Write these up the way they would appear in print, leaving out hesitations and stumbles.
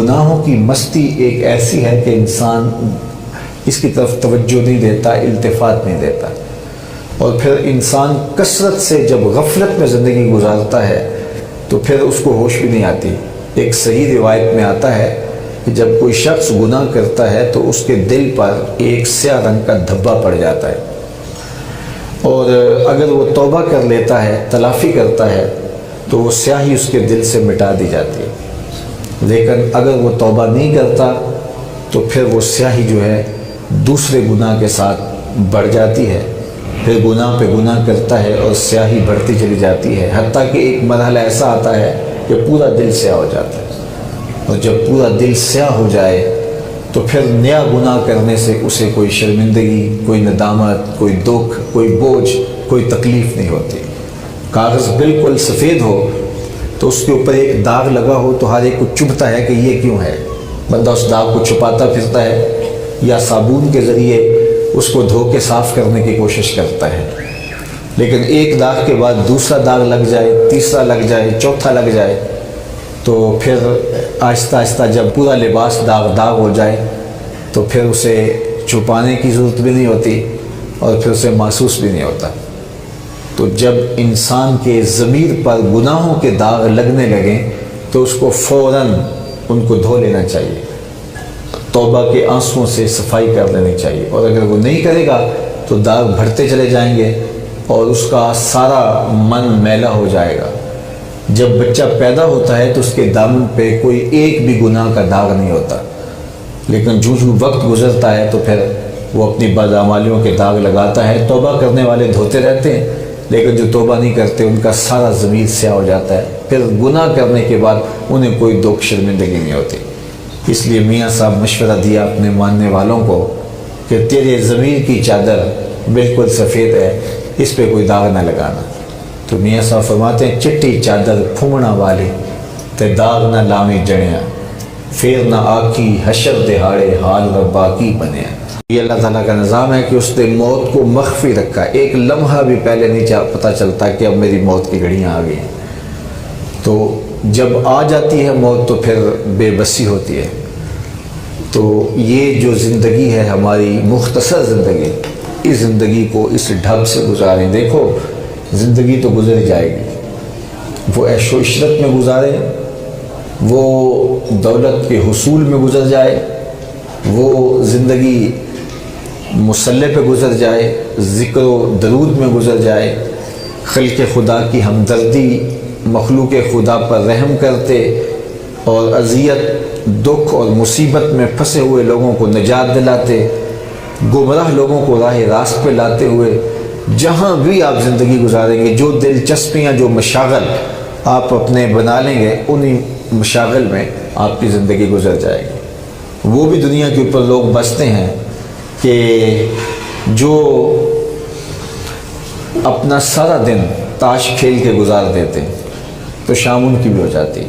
گناہوں کی مستی ایک ایسی ہے کہ انسان اس کی طرف توجہ نہیں دیتا، التفات نہیں دیتا، اور پھر انسان کثرت سے جب غفلت میں زندگی گزارتا ہے تو پھر اس کو ہوش بھی نہیں آتی۔ ایک صحیح روایت میں آتا ہے کہ جب کوئی شخص گناہ کرتا ہے تو اس کے دل پر ایک سیاہ رنگ کا دھبا پڑ جاتا ہے، اور اگر وہ توبہ کر لیتا ہے، تلافی کرتا ہے، تو وہ سیاہی اس کے دل سے مٹا دی جاتی ہے۔ لیکن اگر وہ توبہ نہیں کرتا تو پھر وہ سیاہی جو ہے دوسرے گناہ کے ساتھ بڑھ جاتی ہے، پھر گناہ پہ گناہ کرتا ہے اور سیاہی بڑھتی چلی جاتی ہے، حتیٰ کہ ایک مرحلہ ایسا آتا ہے کہ پورا دل سیاہ ہو جاتا ہے۔ اور جب پورا دل سیاہ ہو جائے تو پھر نیا گناہ کرنے سے اسے کوئی شرمندگی، کوئی ندامت، کوئی دکھ، کوئی بوجھ، کوئی تکلیف نہیں ہوتی۔ کاغذ بالکل سفید ہو تو اس کے اوپر ایک داغ لگا ہو تو ہر ایک کو چبھتا ہے کہ یہ کیوں ہے، بندہ اس داغ کو چھپاتا پھرتا ہے یا صابن کے ذریعے اس کو دھو کے صاف کرنے کی کوشش کرتا ہے۔ لیکن ایک داغ کے بعد دوسرا داغ لگ جائے، تیسرا لگ جائے، چوتھا لگ جائے، تو پھر آہستہ آہستہ جب پورا لباس داغ ہو جائے تو پھر اسے چھپانے کی ضرورت بھی نہیں ہوتی اور پھر اسے محسوس بھی نہیں ہوتا۔ تو جب انسان کے ضمیر پر گناہوں کے داغ لگنے لگیں تو اس کو فوراً ان کو دھو لینا چاہیے، توبہ کے آنسوؤں سے صفائی کر لینی چاہیے، اور اگر وہ نہیں کرے گا تو داغ بڑھتے چلے جائیں گے اور اس کا سارا من میلا ہو جائے گا۔ جب بچہ پیدا ہوتا ہے تو اس کے دامن پہ کوئی ایک بھی گناہ کا داغ نہیں ہوتا، لیکن جو وقت گزرتا ہے تو پھر وہ اپنی بدعمالیوں کے داغ لگاتا ہے۔ توبہ کرنے والے دھوتے رہتے ہیں، لیکن جو توبہ نہیں کرتے ان کا سارا ضمیر سیاہ ہو جاتا ہے، پھر گناہ کرنے کے بعد انہیں کوئی دکھ شرمندگی نہیں ہوتی۔ اس لیے میاں صاحب مشورہ دیا اپنے ماننے والوں کو کہ تیرے ضمیر کی چادر بالکل سفید ہے، اس پہ کوئی داغ نہ لگانا۔ تو میاں صاحب فرماتے ہیں چٹی چادر پھومنا والی تے داغ نہ لاویں جڑیاں، پھر نہ آکی حشر دہاڑے حال ربا کی بنیا۔ یہ اللہ تعالیٰ کا نظام ہے کہ اس نے موت کو مخفی رکھا، ایک لمحہ بھی پہلے نہیں پتہ چلتا کہ اب میری موت کی گھڑیاں آ گئی ہیں۔ تو جب آ جاتی ہے موت تو پھر بے بسی ہوتی ہے۔ تو یہ جو زندگی ہے ہماری مختصر زندگی، اس زندگی کو اس ڈھب سے گزاریں۔ دیکھو زندگی تو گزر جائے گی، وہ عیش و عشرت میں گزارے، وہ دولت کے حصول میں گزر جائے، وہ زندگی مسلح پہ گزر جائے، ذکر و درود میں گزر جائے، خلق خدا کی ہمدردی، مخلوق خدا پر رحم کرتے اور اذیت، دکھ اور مصیبت میں پھنسے ہوئے لوگوں کو نجات دلاتے، گمراہ لوگوں کو راہ راست پہ لاتے ہوئے، جہاں بھی آپ زندگی گزاریں گے، جو دلچسپیاں، جو مشاغل آپ اپنے بنا لیں گے، انہی مشاغل میں آپ کی زندگی گزر جائے گی۔ وہ بھی دنیا کے اوپر لوگ بستے ہیں کہ جو اپنا سارا دن تاش کھیل کے گزار دیتے ہیں تو شام ان کی بھی ہو جاتی،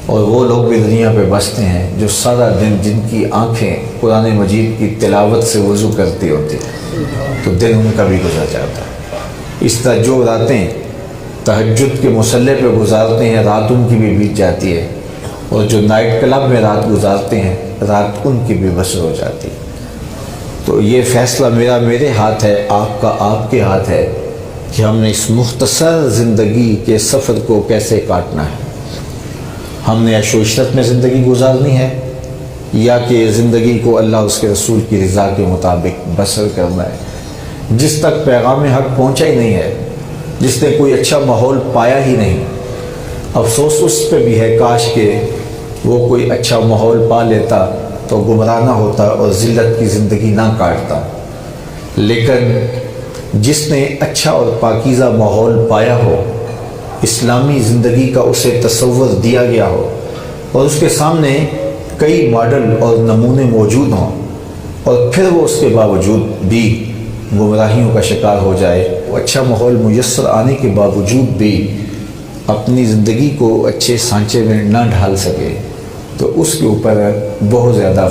اور وہ لوگ بھی دنیا پہ بستے ہیں جو سارا دن، جن کی آنکھیں قرآن مجید کی تلاوت سے وضو کرتی ہوتی تو دن ان کا بھی گزر جاتا ہے۔ اس طرح جو راتیں تہجد کے مصلح پہ گزارتے ہیں رات ان کی بھی بیت جاتی ہے، اور جو نائٹ کلب میں رات گزارتے ہیں رات ان کی بھی بسر ہو جاتی ہے۔ تو یہ فیصلہ میرے ہاتھ ہے، آپ کا آپ کے ہاتھ ہے کہ ہم نے اس مختصر زندگی کے سفر کو کیسے کاٹنا ہے۔ ہم نے عیش و عشرت میں زندگی گزارنی ہے یا کہ زندگی کو اللہ اس کے رسول کی رضا کے مطابق بسر کرنا ہے۔ جس تک پیغام حق پہنچا ہی نہیں ہے، جس نے کوئی اچھا ماحول پایا ہی نہیں، افسوس اس پہ بھی ہے، کاش کہ وہ کوئی اچھا ماحول پا لیتا تو گمراہ نہ ہوتا اور ذلت کی زندگی نہ کاٹتا۔ لیکن جس نے اچھا اور پاکیزہ ماحول پایا ہو، اسلامی زندگی کا اسے تصور دیا گیا ہو، اور اس کے سامنے کئی ماڈل اور نمونے موجود ہوں، اور پھر وہ اس کے باوجود بھی گمراہیوں کا شکار ہو جائے، وہ اچھا ماحول میسر آنے کے باوجود بھی اپنی زندگی کو اچھے سانچے میں نہ ڈھال سکے، تو اس کے اوپر بہت زیادہ